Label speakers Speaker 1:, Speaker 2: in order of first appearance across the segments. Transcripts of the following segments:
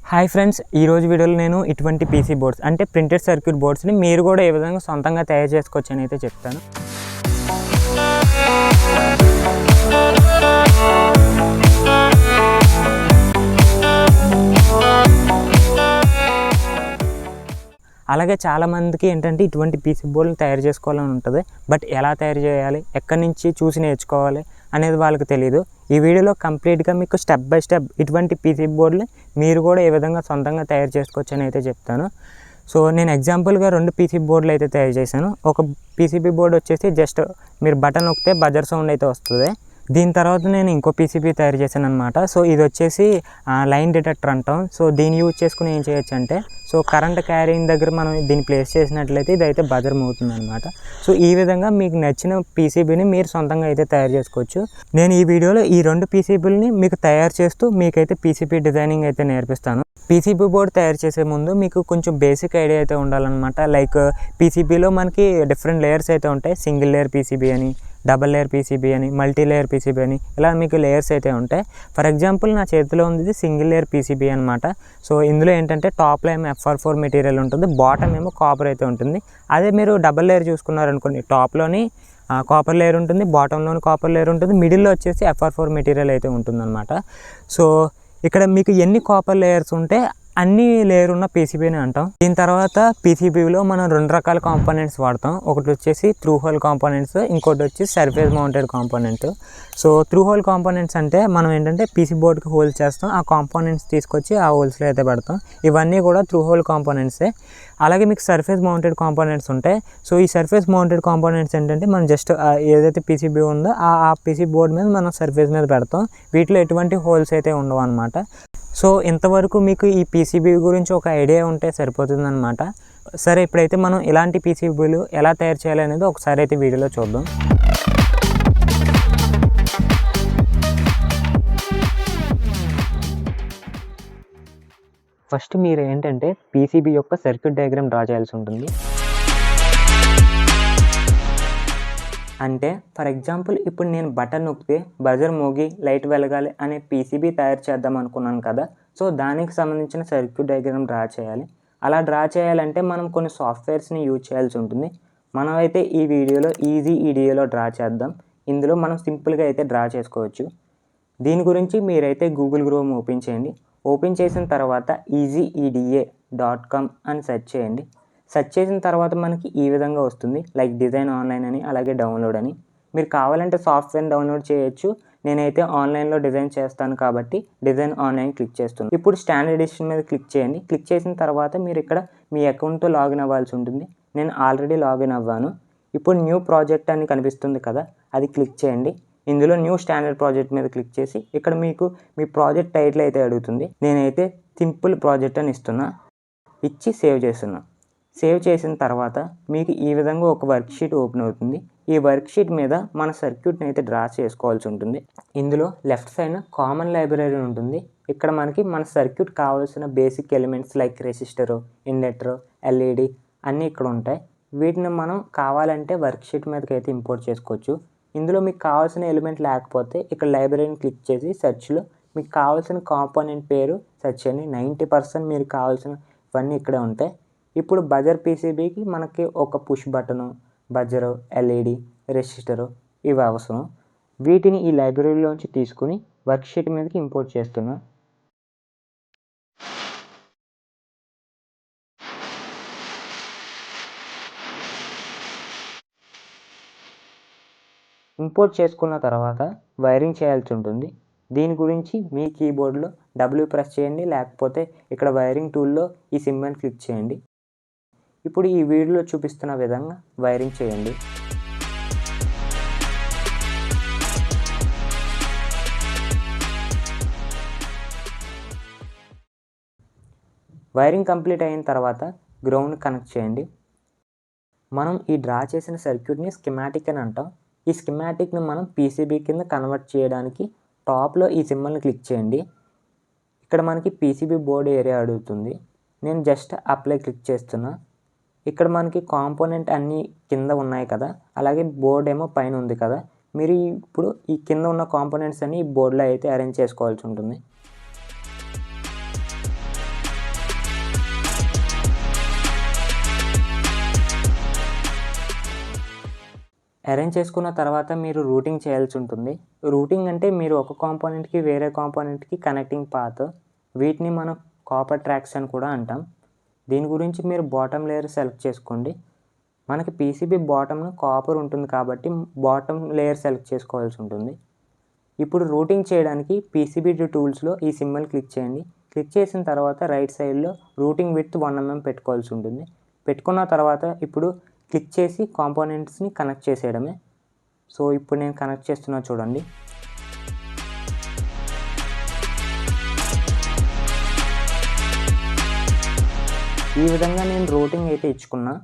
Speaker 1: Hi friends, ఈరోజు వీడియోలో నేను ఇటువంటి పీసీ బోర్డ్స్ అంటే ప్రింటెడ్ సర్క్యూట్ బోర్డ్స్ని మీరు కూడా ఏ విధంగా సొంతంగా తయారు చేసుకోవచ్చు అని అయితే చెప్తాను. అలాగే చాలామందికి ఏంటంటే ఇటువంటి పీసీ బోర్డులు తయారు చేసుకోవాలని ఉంటుంది. బట్ ఎలా తయారు చేయాలి, ఎక్కడి నుంచి చూసి నేర్చుకోవాలి అనేది వాళ్ళకి తెలియదు. ఈ వీడియోలో కంప్లీట్గా మీకు స్టెప్ బై స్టెప్ ఇటువంటి పీసీ బోర్డులు మీరు కూడా ఏ విధంగా సొంతంగా తయారు చేసుకోవచ్చు అని అయితే చెప్తాను. సో నేను ఎగ్జాంపుల్గా 2 పీసీ బోర్డులు అయితే తయారు చేశాను. ఒక పీసీబీ బోర్డు వచ్చేసి జస్ట్ మీరు బటన్ నొక్కితే బజర్ సౌండ్ అయితే వస్తుంది. దీని తర్వాత నేను ఇంకో పీసీబీ తయారు చేశాను అనమాట. సో ఇది వచ్చేసి లైన్ డిటెక్టర్ అంటాం. సో దీన్ని యూజ్ చేసుకుని ఏం చేయొచ్చు అంటే, సో కరెంట్ క్యారింగ్ దగ్గర మనం దీన్ని ప్లేస్ చేసినట్లయితే ఇదైతే బజర్ మోగుతుంది అనమాట. సో ఈ విధంగా మీకు నచ్చిన పీసీబీని మీరు సొంతంగా అయితే తయారు చేసుకోవచ్చు. నేను ఈ వీడియోలో ఈ 2 పీసీబీలని మీకు తయారు చేస్తూ మీకైతే పీసీబీ డిజైనింగ్ అయితే నేర్పిస్తాను. పీసీబీ బోర్డు తయారు చేసే ముందు మీకు కొంచెం బేసిక్ ఐడియా అయితే ఉండాలన్నమాట. లైక్ పీసీబీలో మనకి డిఫరెంట్ లేయర్స్ అయితే ఉంటాయి. సింగిల్ లేయర్ పీసీబీ అని, డబల్ లేయర్ పీసీబీ అని, మల్టీ లేయర్ పీసీబీ అని, ఇలా మీకు లేయర్స్ అయితే ఉంటాయి. ఫర్ ఎగ్జాంపుల్ నా చేతిలో ఉంది సింగిల్ లేయర్ పీసీబీ అనమాట. సో ఇందులో ఏంటంటే టాప్లో ఏమో FR4 మెటీరియల్ ఉంటుంది, బాటమ్ ఏమో కాపర్ అయితే ఉంటుంది. అదే మీరు డబల్ లేయర్ చూసుకున్నారనుకోండి, టాప్లోని కాపర్ లేయర్ ఉంటుంది, బాటంలోని కాపర్ లేయర్ ఉంటుంది, మిడిల్లో వచ్చేసి FR4 మెటీరియల్ అయితే ఉంటుందన్నమాట. సో ఇక్కడ మీకు ఎన్ని కాపర్ లేయర్స్ ఉంటే అన్ని లేయర్ ఉన్న పీసీబీని అంటాం. దీని తర్వాత పీసీబీలో మనం 2 రకాల కాంపోనెంట్స్ వాడతాం. ఒకటి వచ్చేసి త్రూ హోల్ కాంపోనెంట్స్, ఇంకోటి వచ్చి surface mounted component. So through hole components అంటే మనం ఏంటంటే పీసీ బోర్డ్కి హోల్ చేస్తాం, ఆ కాంపోనెంట్స్ తీసుకొచ్చి ఆ హోల్స్లో అయితే పెడతాం. ఇవన్నీ కూడా త్రూ హోల్ కాంపోనెంట్సే. అలాగే మీకు సర్ఫేస్ మౌంటెడ్ కాంపోనెంట్స్ ఉంటాయి. సో ఈ సర్ఫేస్ మౌంటెడ్ కాంపోనెంట్స్ ఏంటంటే మనం జస్ట్ ఏదైతే పీసీబీ ఉందో ఆ పీసీ బోర్డ్ మీద మనం సర్ఫేస్ మీద పెడతాం. వీటిలో ఎటువంటి హోల్స్ అయితే ఉండవు అనమాట. సో ఇంతవరకు మీకు ఈ పీసీబీ గురించి ఒక ఐడియా ఉంటే సరిపోతుందన్నమాట. సరే, ఇప్పుడైతే మనం ఇలాంటి పీసీబీలు ఎలా తయారు చేయాలి అనేది ఒకసారి అయితే వీడియోలో చూద్దాం. ఫస్ట్ మీరు ఏంటంటే పీసీబీ యొక్క సర్క్యూట్ డయాగ్రామ్ డ్రా చేయాల్సి ఉంటుంది. అంటే ఫర్ ఎగ్జాంపుల్ ఇప్పుడు నేను బటన్ నొక్కితే బజర్ మోగి లైట్ వెలగాలి అనే పీసీబీ తయారు చేద్దాం అనుకున్నాను కదా. సో దానికి సంబంధించిన సర్క్యూట్ డయాగ్రామ్ డ్రా చేయాలి. అలా డ్రా చేయాలంటే మనం కొన్ని సాఫ్ట్వేర్స్ని యూజ్ చేయాల్సి ఉంటుంది. మనమైతే ఈ వీడియోలో ఈజీ ఈడిఏలో డ్రా చేద్దాం. ఇందులో మనం సింపుల్గా అయితే డ్రా చేసుకోవచ్చు. దీని గురించి మీరైతే గూగుల్ క్రోమ్ ఓపెన్ చేయండి. ఓపెన్ చేసిన తర్వాత easyeda.com అని సెర్చ్ చేయండి. సెర్చ్ చేసిన తర్వాత మనకి ఈ విధంగా వస్తుంది, లైక్ డిజైన్ ఆన్లైన్ అని, అలాగే డౌన్లోడ్ అని. మీరు కావాలంటే సాఫ్ట్వేర్ డౌన్లోడ్ చేయొచ్చు. నేనైతే ఆన్లైన్లో డిజైన్ చేస్తాను కాబట్టి డిజైన్ ఆన్లైన్ క్లిక్ చేస్తున్నాను. ఇప్పుడు స్టాండర్డ్ ఎడిషన్ మీద క్లిక్ చేయండి. క్లిక్ చేసిన తర్వాత మీరు ఇక్కడ మీ అకౌంట్తో లాగిన్ అవ్వాల్సి ఉంటుంది. నేను ఆల్రెడీ లాగిన్ అవ్వాను. ఇప్పుడు న్యూ ప్రాజెక్ట్ అని కనిపిస్తుంది కదా, అది క్లిక్ చేయండి. ఇందులో న్యూ స్టాండర్డ్ ప్రాజెక్ట్ మీద క్లిక్ చేసి ఇక్కడ మీకు మీ ప్రాజెక్ట్ టైటిల్ అయితే అడుగుతుంది. నేనైతే సింపుల్ ప్రాజెక్ట్ అని ఇచ్చి సేవ్ చేస్తున్నా. సేవ్ చేసిన తర్వాత మీకు ఈ విధంగా ఒక వర్క్షీట్ ఓపెన్ అవుతుంది. ఈ వర్క్షీట్ మీద మన సర్క్యూట్ని అయితే డ్రా చేసుకోవాల్సి ఉంటుంది. ఇందులో లెఫ్ట్ సైడ్ కామన్ లైబ్రరీ ఉంటుంది. ఇక్కడ మనకి మన సర్క్యూట్ కావాల్సిన basic elements like resistor, inductor, LED అన్నీ ఇక్కడ ఉంటాయి. వీటిని మనం కావాలంటే వర్క్షీట్ మీదకి అయితే ఇంపోర్ట్ చేసుకోవచ్చు. ఇందులో మీకు కావాల్సిన ఎలిమెంట్ లేకపోతే ఇక్కడ లైబ్రరీని క్లిక్ చేసి సెర్చ్లో మీకు కావాల్సిన కాంపోనెంట్ పేరు సెర్చ్ చేయండి. 90% మీరు కావాల్సిన ఇవన్నీ ఇక్కడే ఉంటాయి. ఇప్పుడు బజర్ పీసీబీకి మనకి ఒక పుష్ బటను, బజరు, ఎల్ఈడి, రెసిస్టరు ఇవి అవసరం. వీటిని ఈ లైబ్రరీలోంచి తీసుకుని వర్క్షీట్ మీదకి ఇంపోర్ట్ చేస్తున్నా. ఇంపోర్ట్ చేసుకున్న తర్వాత వైరింగ్ చేయాల్సి ఉంటుంది. దీని గురించి మీ కీబోర్డ్లో W ప్రెస్ చేయండి, లేకపోతే ఇక్కడ వైరింగ్ టూల్లో ఈ సింబల్ క్లిక్ చేయండి. ఇప్పుడు ఈ వీడియోలో చూపిస్తున్న విధంగా వైరింగ్ చేయండి. వైరింగ్ కంప్లీట్ అయిన తర్వాత గ్రౌండ్ కనెక్ట్ చేయండి. మనం ఈ డ్రా చేసిన సర్క్యూట్ని స్కిమాటిక్ అని అంటాం. ఈ స్కిమాటిక్ని మనం పీసీబీ కింద కన్వర్ట్ చేయడానికి టాప్లో ఈ సింబల్ని క్లిక్ చేయండి. ఇక్కడ మనకి పీసీబీ బోర్డ్ ఏరియా అడుగుతుంది. నేను జస్ట్ అప్లై క్లిక్ చేస్తున్నా. ఇక్కడ మనకి కాంపోనెంట్ అన్నీ కింద ఉన్నాయి కదా, అలాగే బోర్డ్ ఏమో పైన ఉంది కదా. మీరు ఇప్పుడు ఈ కింద ఉన్న కాంపోనెంట్స్ అన్ని ఈ బోర్డులో అయితే అరేంజ్ చేసుకోవాల్సి ఉంటుంది. అరేంజ్ చేసుకున్న తర్వాత మీరు రూటింగ్ చేయాల్సి ఉంటుంది. రూటింగ్ అంటే మీరు ఒక కాంపోనెంట్కి వేరే కాంపోనెంట్కి కనెక్టింగ్ పాత్, వీటిని మనం కాపర్ ట్రాక్స్ అని కూడా అంటాం. దీని గురించి మీరు బాటమ్ లేయర్ సెలెక్ట్ చేసుకోండి. మనకి పీసీబీ బాటమ్ను కాపర్ ఉంటుంది కాబట్టి బాటమ్ లేయర్ సెలెక్ట్ చేసుకోవాల్సి ఉంటుంది. ఇప్పుడు రూటింగ్ చేయడానికి పీసీబీ టూల్స్లో ఈ సింబల్ క్లిక్ చేయండి. క్లిక్ చేసిన తర్వాత రైట్ సైడ్లో రూటింగ్ విడ్త్ 1 mm పెట్టుకోవాల్సి ఉంటుంది. పెట్టుకున్న తర్వాత ఇప్పుడు క్లిక్ చేసి కాంపోనెంట్స్ని కనెక్ట్ చేసేయడమే. సో ఇప్పుడు నేను కనెక్ట్ చేస్తున్నా చూడండి. ఈ విధంగా నేను రూటింగ్ అయితే ఇచ్చుకున్నా.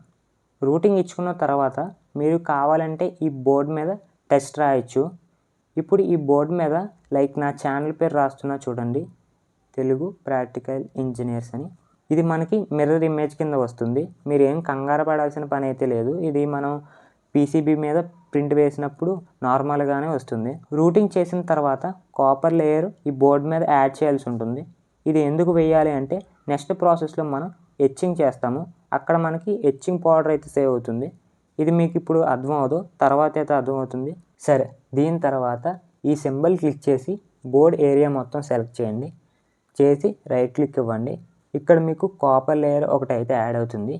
Speaker 1: రూటింగ్ ఇచ్చుకున్న తర్వాత మీరు కావాలంటే ఈ బోర్డు మీద టెస్ట్ రాయొచ్చు. ఇప్పుడు ఈ బోర్డు మీద లైక్ నా ఛానల్ పేరు రాస్తున్నా చూడండి, తెలుగు ప్రాక్టికల్ ఇంజనీర్స్ అని. ఇది మనకి మిర్రర్ ఇమేజ్ కింద వస్తుంది. మీరు ఏం కంగారు పడాల్సిన పని అయితే లేదు. ఇది మనం పీసీబీ మీద ప్రింట్ వేసినప్పుడు నార్మల్గానే వస్తుంది. రూటింగ్ చేసిన తర్వాత కాపర్ లేయర్ ఈ బోర్డు మీద యాడ్ చేయాల్సి ఉంటుంది. ఇది ఎందుకు వేయాలి అంటే నెక్స్ట్ ప్రాసెస్లో మనం ఎచ్చింగ్ చేస్తాము. అక్కడ మనకి ఎచ్చింగ్ పౌడర్ అయితే సేవ్ అవుతుంది. ఇది మీకు ఇప్పుడు అర్థం అవ్వదు, తర్వాత అయితే అర్థమవుతుంది. సరే, దీని తర్వాత ఈ సింబల్ క్లిక్ చేసి బోర్డ్ ఏరియా మొత్తం సెలెక్ట్ చేయండి. చేసి రైట్ క్లిక్ ఇవ్వండి. ఇక్కడ మీకు కాపర్ లేయర్ ఒకటి అయితే యాడ్ అవుతుంది.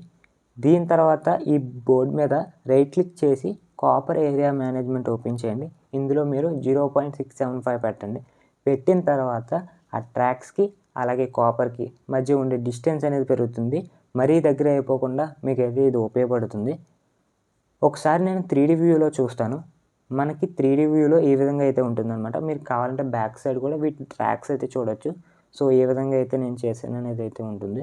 Speaker 1: దీని తర్వాత ఈ బోర్డ్ మీద రైట్ క్లిక్ చేసి కాపర్ ఏరియా మేనేజ్మెంట్ ఓపెన్ చేయండి. ఇందులో మీరు 0.675 పెట్టండి. పెట్టిన తర్వాత ఆ ట్రాక్స్కి అలాగే కాపర్కి మధ్య ఉండే డిస్టెన్స్ అనేది పెరుగుతుంది. మరీ దగ్గర అయిపోకుండా మీకు అయితే ఇది ఉపయోగపడుతుంది. ఒకసారి నేను 3D వ్యూలో చూస్తాను. మనకి 3D వ్యూలో ఈ విధంగా అయితే ఉంటుందన్నమాట. మీరు కావాలంటే బ్యాక్ సైడ్ కూడా వీటి ట్రాక్స్ అయితే చూడొచ్చు. సో ఏ విధంగా అయితే నేను చేశాను అనేది అయితే ఉంటుంది.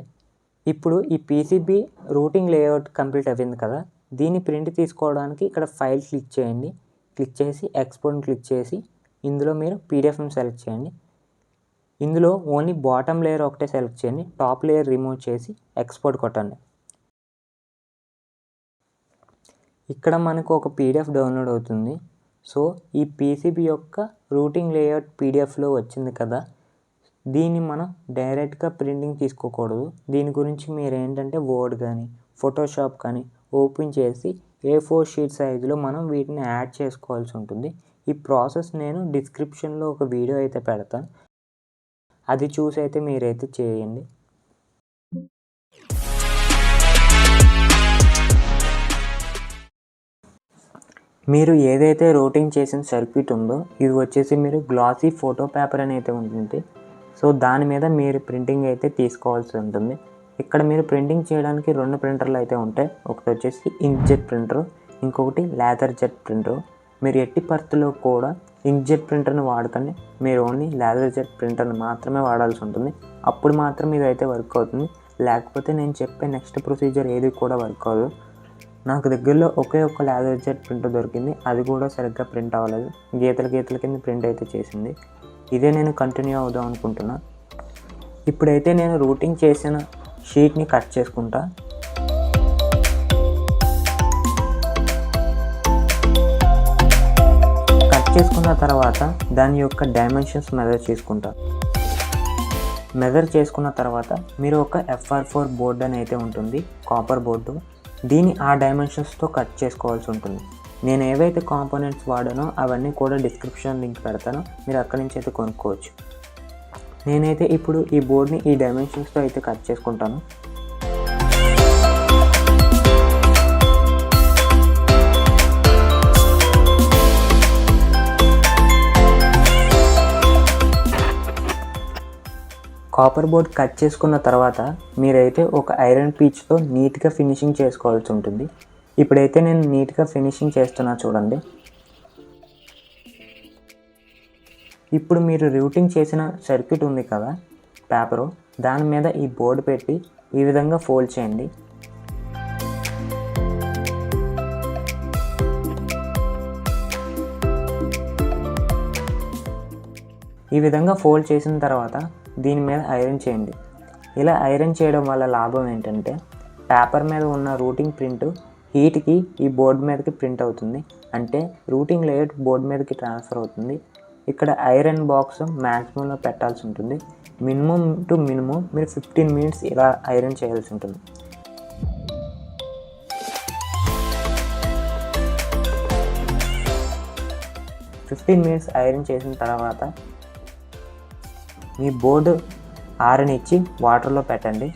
Speaker 1: ఇప్పుడు ఈ పీసీబీ రూటింగ్ లేఅవుట్ కంప్లీట్ అయింది కదా, దీన్ని ప్రింట్ తీసుకోవడానికి ఇక్కడ ఫైల్ క్లిక్ చేయండి. క్లిక్ చేసి ఎక్స్పోర్ట్ క్లిక్ చేసి ఇందులో మీరు పీడిఎఫ్ని సెలెక్ట్ చేయండి. ఇందులో ఓన్లీ బాటమ్ లేయర్ ఒకటే సెలెక్ట్ చేయండి. టాప్ లేయర్ రిమూవ్ చేసి ఎక్స్పోర్ట్ కొట్టండి. ఇక్కడ మనకు ఒక పీడిఎఫ్ డౌన్లోడ్ అవుతుంది. సో ఈ పీసీబీ యొక్క రూటింగ్ లేఅవుట్ పీడిఎఫ్లో వచ్చింది కదా, దీన్ని మనం డైరెక్ట్గా ప్రింటింగ్ తీసుకోకూడదు. దీని గురించి మీరు ఏంటంటే వర్డ్ కానీ ఫోటోషాప్ కానీ ఓపెన్ చేసి A4 షీట్ సైజులో మనం వీటిని యాడ్ చేసుకోవాల్సి ఉంటుంది. ఈ ప్రాసెస్ నేను డిస్క్రిప్షన్లో ఒక వీడియో అయితే పెడతాను, అది చూసి అయితే మీరైతే చేయండి. మీరు ఏదైతే రూటింగ్ చేసిన సర్క్యూట్ ఉందో ఇది వచ్చేసి మీరు గ్లాసీ ఫోటో పేపర్ అని అయితే ఉంటుంది. సో దాని మీద మీరు ప్రింటింగ్ అయితే తీసుకోవాల్సి ఉంటుంది. ఇక్కడ మీరు ప్రింటింగ్ చేయడానికి 2 ప్రింటర్లు అయితే ఉంటాయి. ఒకటి వచ్చేసి ఇంక్జెట్ ప్రింటర్, ఇంకొకటి లేజర్ జెట్ ప్రింటర్. మీరు ఎట్టి పరిస్థితుల్లో కూడా ఇంక్జెట్ ప్రింటర్ని వాడకండి. మీరు ఓన్లీ లేజర్ జెట్ ప్రింటర్ని మాత్రమే వాడాల్సి ఉంటుంది. అప్పుడు మాత్రం ఇది అయితే వర్క్ అవుతుంది. లేకపోతే నేను చెప్పే నెక్స్ట్ ప్రొసీజర్ ఏది కూడా వర్క్ అవ్వదు. నాకు దగ్గరలో ఒకే ఒక లేజర్ జెట్ ప్రింటర్ దొరికింది, అది కూడా సరిగ్గా ప్రింట్ అవ్వలేదు. గీతల కింద ప్రింట్ అయితే చేసింది. ఇదే నేను కంటిన్యూ అవుదాం అనుకుంటున్నా. ఇప్పుడైతే నేను రూటింగ్ చేసిన షీట్ని కట్ చేసుకుంటా. కట్ చేసుకున్న తర్వాత దాని యొక్క డైమెన్షన్స్ మెజర్ చేసుకుంటా. మెజర్ చేసుకున్న తర్వాత మీరు ఒక FR4 బోర్డు అని అయితే ఉంటుంది, కాపర్ బోర్డు. దీన్ని ఆ డైమెన్షన్స్తో కట్ చేసుకోవాల్సి ఉంటుంది. నేను ఏవైతే కాంపోనెంట్స్ వాడానో అవన్నీ కూడా డిస్క్రిప్షన్ లింక్ పెడతాను, మీరు అక్కడి నుంచి అయితే కొనుక్కోవచ్చు. నేనైతే ఇప్పుడు ఈ బోర్డ్ని ఈ డైమెన్షన్స్తో అయితే కట్ చేసుకుంటాను. కాపర్ బోర్డ్ కట్ చేసుకున్న తర్వాత మీరైతే ఒక ఐరన్ పీచ్తో నీట్గా ఫినిషింగ్ చేసుకోవాల్సి ఉంటుంది. ఇప్పుడైతే నేను నీట్గా ఫినిషింగ్ చేస్తున్నా చూడండి. ఇప్పుడు మీరు రూటింగ్ చేసిన సర్క్యూట్ ఉంది కదా పేపరు, దాని మీద ఈ బోర్డు పెట్టి ఈ విధంగా ఫోల్డ్ చేయండి. ఈ విధంగా ఫోల్డ్ చేసిన తర్వాత దీని మీద ఐరన్ చేయండి. ఇలా ఐరన్ చేయడం వల్ల లాభం ఏంటంటే పేపర్ మీద ఉన్న రూటింగ్ ప్రింట్ హీట్కి ఈ బోర్డు మీదకి ప్రింట్ అవుతుంది. అంటే రూటింగ్ లేఅవుట్ బోర్డు మీదకి ట్రాన్స్ఫర్ అవుతుంది. ఇక్కడ ఐరన్ బాక్స్ మ్యాక్సిమంలో పెట్టాల్సి ఉంటుంది. మినిమం టు మినిమం మీరు 15 మినిట్స్ ఇలా ఐరన్ చేయాల్సి ఉంటుంది. 15 మినిట్స్ ఐరన్ చేసిన తర్వాత మీ బోర్డు ఆరనిచ్చి వాటర్లో పెట్టండి.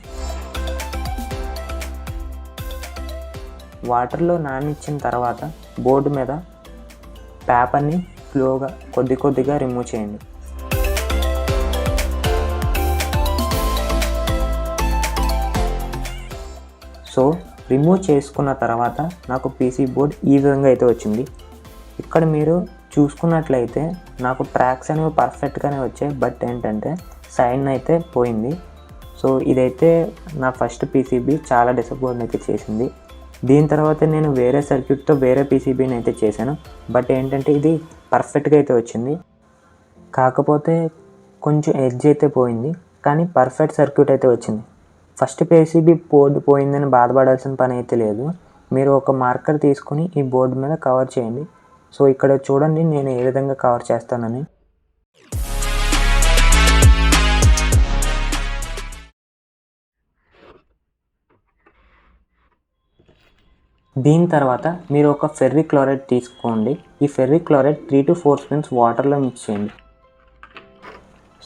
Speaker 1: వాటర్లో నానిచ్చిన తర్వాత బోర్డు మీద పేపర్ని స్లోగా కొద్దిగా రిమూవ్ చేయండి. సో రిమూవ్ చేసుకున్న తర్వాత నాకు పీసీ బోర్డ్ ఈ విధంగా అయితే వచ్చింది. ఇక్కడ మీరు చూసుకున్నట్లయితే నాకు ట్రాక్స్ అనేవి పర్ఫెక్ట్గానే వచ్చాయి, బట్ ఏంటంటే సైన్ అయితే పోయింది. సో ఇదైతే నా ఫస్ట్ పీసీబీ చాలా డిసప్పాయింట్ అయితే చేసింది. దీని తర్వాత నేను వేరే సర్క్యూట్తో వేరే పీసీబీని అయితే చేశాను, బట్ ఏంటంటే ఇది పర్ఫెక్ట్గా అయితే వచ్చింది. కాకపోతే కొంచెం ఎడ్జ్ అయితే పోయింది, కానీ పర్ఫెక్ట్ సర్క్యూట్ అయితే వచ్చింది. ఫస్ట్ పీసీబీ బోర్డు పోయిందని బాధపడాల్సిన పని అయితే లేదు. మీరు ఒక మార్కర్ తీసుకొని ఈ బోర్డు మీద కవర్ చేయండి. సో ఇక్కడ చూడండి నేను ఏ విధంగా కవర్ చేస్తానని. దీని తర్వాత మీరు ఒక ఫెర్రిక్ క్లోరైడ్ తీసుకోండి. ఈ ఫెర్రిక్ క్లోరైడ్ 3 to 4 స్పూన్స్ వాటర్లో మిక్స్ చేయండి.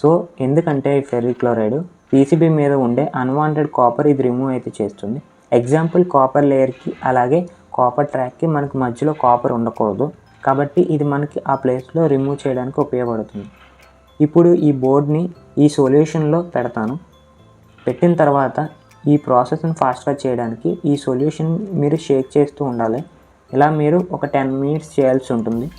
Speaker 1: సో ఎందుకంటే ఈ ఫెర్రిక్ క్లోరైడ్ పీసీబీ మీద ఉండే అన్వాంటెడ్ కాపర్ ఇది రిమూవ్ అయితే చేస్తుంది. ఎగ్జాంపుల్ కాపర్ లేయర్కి అలాగే కాపర్ ట్రాక్కి మనకి మధ్యలో కాపర్ ఉండకూడదు, కాబట్టి ఇది మనకి ఆ ప్లేస్లో రిమూవ్ చేయడానికి ఉపయోగపడుతుంది. ఇప్పుడు ఈ బోర్డ్ని ఈ సొల్యూషన్లో పెడతాను. పెట్టిన తర్వాత ఈ ప్రాసెస్ని ఫాస్ట్గా చేయడానికి ఈ సొల్యూషన్ మీరు షేక్ చేస్తూ ఉండాలి. ఇలా మీరు ఒక 10 మినిట్స్ చేయాల్సి ఉంటుంది.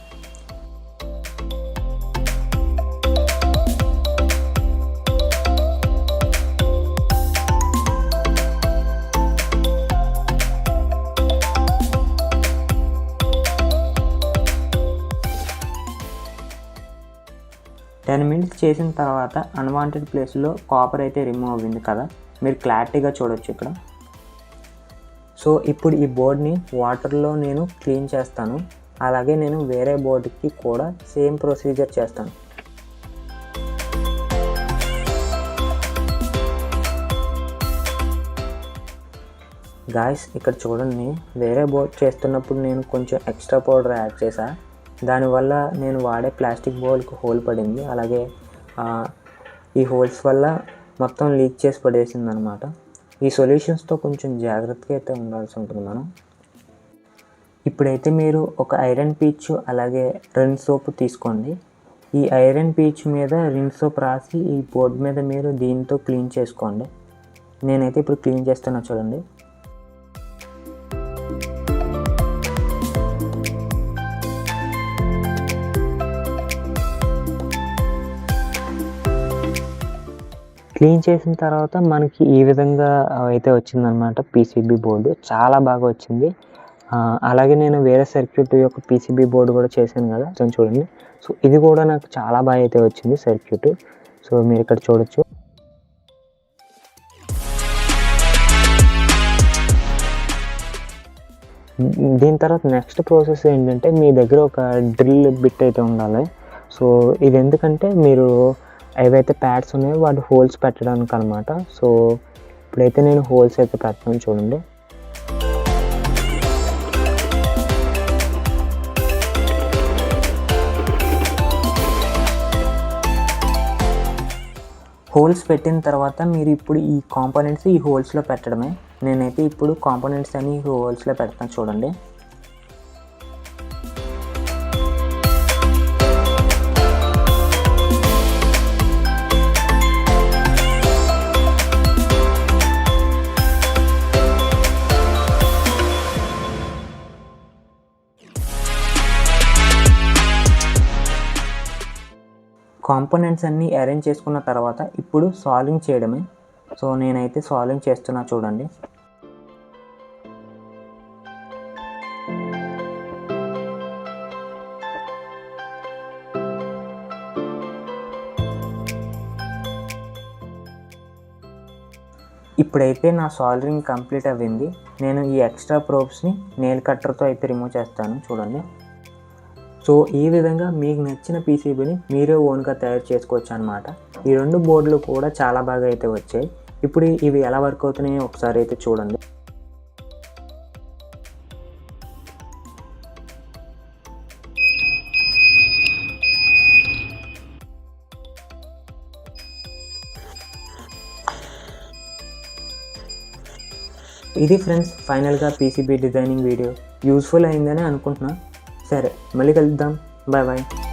Speaker 1: టెన్ మినిట్స్ చేసిన తర్వాత అన్వాంటెడ్ ప్లేస్లో కాపర్ అయితే రిమూవ్ అవ్వింది కదా, మీరు క్లారిటీగా చూడొచ్చు ఇక్కడ. సో ఇప్పుడు ఈ బోర్డ్ని వాటర్లో నేను క్లీన్ చేస్తాను. అలాగే నేను వేరే బోర్డుకి కూడా సేమ్ ప్రొసీజర్ చేస్తాను. గాయ్స్ ఇక్కడ చూడండి, వేరే బోర్డ్ చేస్తున్నప్పుడు నేను కొంచెం ఎక్స్ట్రా పౌడర్ యాడ్ చేశాను. దానివల్ల నేను వాడే ప్లాస్టిక్ బౌల్కి హోల్ పడింది. అలాగే ఈ హోల్స్ వల్ల మొత్తం లీక్ చేసి పడేసింది అనమాట. ఈ సొల్యూషన్స్తో కొంచెం జాగ్రత్తగా అయితే ఉండాల్సి ఉంటుంది మనం. ఇప్పుడైతే మీరు ఒక ఐరన్ పీచ్ అలాగే రిన్ సోప్ తీసుకోండి. ఈ ఐరన్ పీచ్ మీద రిన్ సోప్ రాసి ఈ బోర్డ్ మీద మీరు దీంతో క్లీన్ చేసుకోండి. నేనైతే ఇప్పుడు క్లీన్ చేస్తున్నా చూడండి. క్లీన్ చేసిన తర్వాత మనకి ఈ విధంగా అయితే వచ్చిందనమాట పీసీబీ బోర్డు. చాలా బాగా వచ్చింది. అలాగే నేను వేరే సర్క్యూట్ యొక్క పీసీబీ బోర్డు కూడా చేశాను కదా, చూడండి. సో ఇది కూడా నాకు చాలా బాగా అయితే వచ్చింది సర్క్యూట్. సో మీరు ఇక్కడ చూడొచ్చు. దీని తర్వాత నెక్స్ట్ ప్రాసెస్ ఏంటంటే మీ దగ్గర ఒక డ్రిల్ బిట్ అయితే ఉండాలి. సో ఇది ఎందుకంటే మీరు ఏవైతే ప్యాడ్స్ ఉన్నాయో వాటి హోల్స్ పెట్టడానికి అనమాట. సో ఇప్పుడైతే నేను హోల్స్ అయితే పెడతాను చూడండి. హోల్స్ పెట్టిన తర్వాత మీరు ఇప్పుడు ఈ కాంపోనెంట్స్ ఈ హోల్స్లో పెట్టడమే. నేనైతే ఇప్పుడు కాంపోనెంట్స్ అన్ని ఈ హోల్స్లో పెడతాను చూడండి. కాంపోనెంట్స్ అన్నీ అరేంజ్ చేసుకున్న తర్వాత ఇప్పుడు సాల్వింగ్ చేయడమే. సో నేనైతే సాల్వింగ్ చేస్తున్నా చూడండి. ఇప్పుడైతే నా సాల్వింగ్ కంప్లీట్ అవ్వింది. నేను ఈ ఎక్స్ట్రా ప్రోబ్స్ని నెయిల్ కట్టర్తో అయితే రిమూవ్ చేస్తాను చూడండి. సో ఈ విధంగా మీకు నచ్చిన పీసీబీని మీరే ఓన్గా తయారు చేసుకోవచ్చు అనమాట. ఈ రెండు బోర్డులు కూడా చాలా బాగా అయితే వచ్చాయి. ఇప్పుడు ఇవి ఎలా వర్క్ అవుతున్నాయో ఒకసారి అయితే చూడండి. ఇది ఫ్రెండ్స్ ఫైనల్గా పీసీబీ డిజైనింగ్ వీడియో యూస్ఫుల్ అయిందని అనుకుంటున్నా. సరే మళ్ళీ కలుద్దాం. Bye bye.